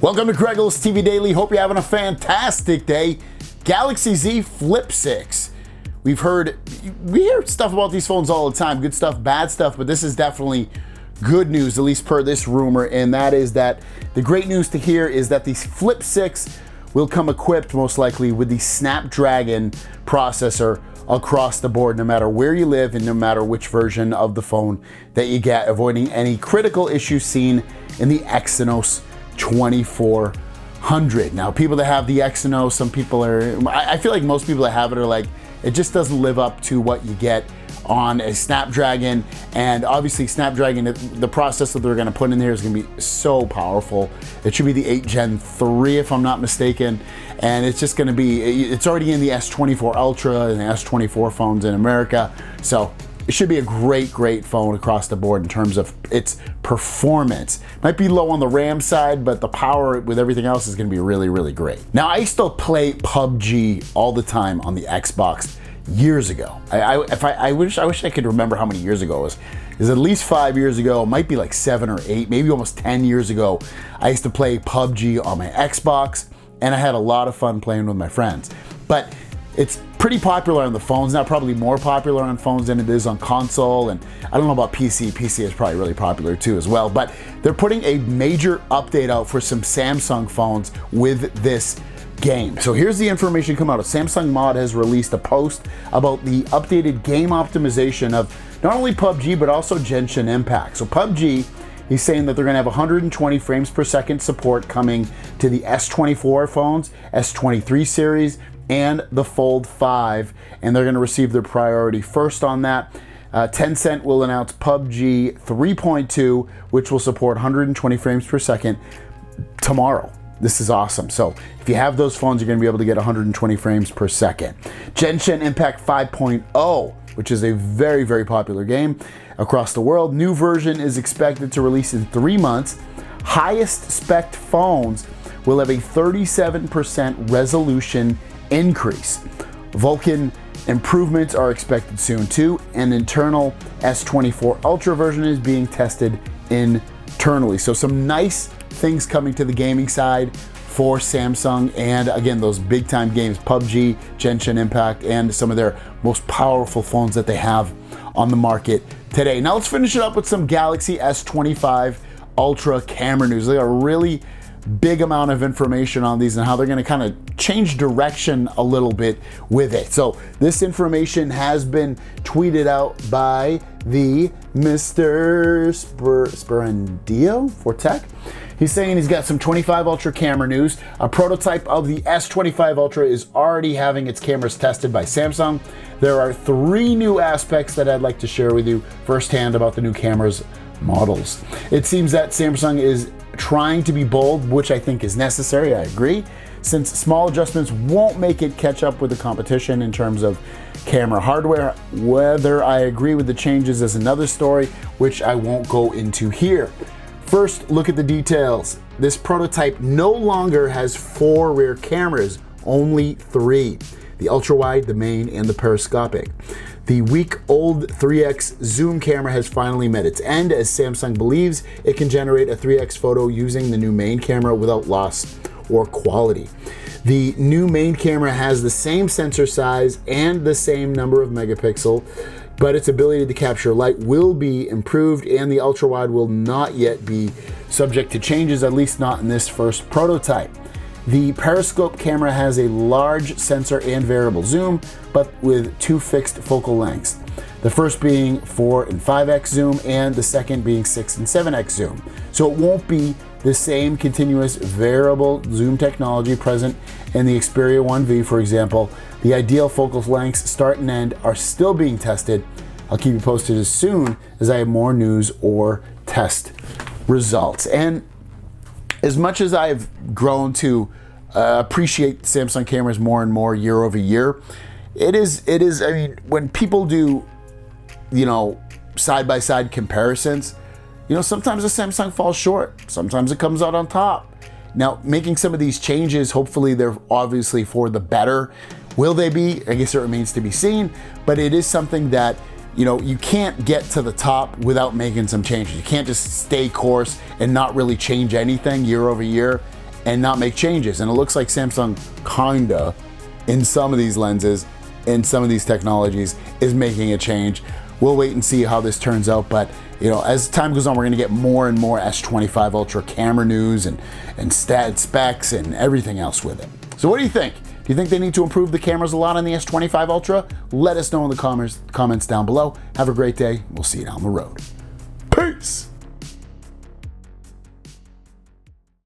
Welcome to Greggles TV Daily. Hope you're having a fantastic day. Galaxy Z Flip 6. We hear stuff about these phones all the time, good stuff, bad stuff, but this is definitely good news, at least per this rumor, and that is that the great news to hear is that the Flip 6 will come equipped most likely with the Snapdragon processor across the board, no matter where you live and no matter which version of the phone that you get, avoiding any critical issues seen in the Exynos 2400. Now, people that have the Exynos, some people I feel like most people that have it are like, it just doesn't live up to what you get on a Snapdragon. And obviously Snapdragon, the processor they're gonna put in there is gonna be so powerful. It should be the 8 Gen 3 if I'm not mistaken. And it's just gonna be, it's already in the S24 Ultra and the S24 phones in America. So it should be a great phone across the board in terms of its performance. Might be low on the RAM side, but the power with everything else is gonna be really great. Now, I used to play PUBG all the time on the Xbox years ago. I wish I could remember how many years ago it was. It was at least 5 years ago, it might be like 7 or 8, maybe almost 10 years ago. I used to play PUBG on my Xbox, and I had a lot of fun playing with my friends. But it's pretty popular on the phones now, probably more popular on phones than it is on console, and I don't know about PC. PC is probably really popular too as well, but they're putting a major update out for some Samsung phones with this game. So here's the information come out. A Samsung Mod has released a post about the updated game optimization of not only PUBG, but also Genshin Impact. So PUBG, he's saying that they're gonna have 120 frames per second support coming to the S24 phones, S23 series, and the Fold 5, and they're gonna receive their priority first on that. Tencent will announce PUBG 3.2, which will support 120 frames per second tomorrow. This is awesome. So if you have those phones, you're gonna be able to get 120 frames per second. Genshin Impact 5.0, which is a very popular game across the world. New version is expected to release in 3 months. Highest spec phones will have a 37% resolution increase. Vulkan improvements are expected soon too. An internal S24 Ultra version is being tested internally. So some nice things coming to the gaming side for Samsung, and again, those big time games, PUBG, Genshin Impact, and some of their most powerful phones that they have on the market today. Now let's finish it up with some Galaxy S25 Ultra camera news. They got a really big amount of information on these and how they're going to kind of change direction a little bit with it. So this information has been tweeted out by the Mr. Sperandio for Tech. He's saying he's got some 25 Ultra camera news. A prototype of the S25 Ultra is already having its cameras tested by Samsung. There are 3 new aspects that I'd like to share with you firsthand about the new cameras models. It seems that Samsung is trying to be bold, which I think is necessary, I agree, since small adjustments won't make it catch up with the competition in terms of camera hardware. Whether I agree with the changes is another story, which I won't go into here. First, look at the details. This prototype no longer has 4 rear cameras, only 3. The ultra wide, the main, and the periscopic. The week-old 3x zoom camera has finally met its end, as Samsung believes it can generate a 3x photo using the new main camera without loss or quality. The new main camera has the same sensor size and the same number of megapixels, but its ability to capture light will be improved, and the ultra-wide will not yet be subject to changes, at least not in this first prototype. The periscope camera has a large sensor and variable zoom, but with 2 fixed focal lengths. The first being 4 and 5x zoom, and the second being 6 and 7x zoom. So it won't be the same continuous variable zoom technology present in the Xperia 1V, for example. The ideal focal lengths start and end are still being tested. I'll keep you posted as soon as I have more news or test results. And as much as I've grown to appreciate Samsung cameras more and more year over year, it is, I mean, when people do, side-by-side comparisons, sometimes the Samsung falls short. Sometimes it comes out on top. Now, making some of these changes, hopefully they're obviously for the better. Will they be? I guess it remains to be seen, but it is something that you can't get to the top without making some changes. You can't just stay course and not really change anything year over year and not make changes. And it looks like Samsung kinda, in some of these lenses, in some of these technologies, is making a change. We'll wait and see how this turns out, but as time goes on, we're gonna get more and more S25 Ultra camera news and stat specs and everything else with it. So what do you think? Do you think they need to improve the cameras a lot on the S25 Ultra? Let us know in the comments down below. Have a great day. We'll see you down the road. Peace!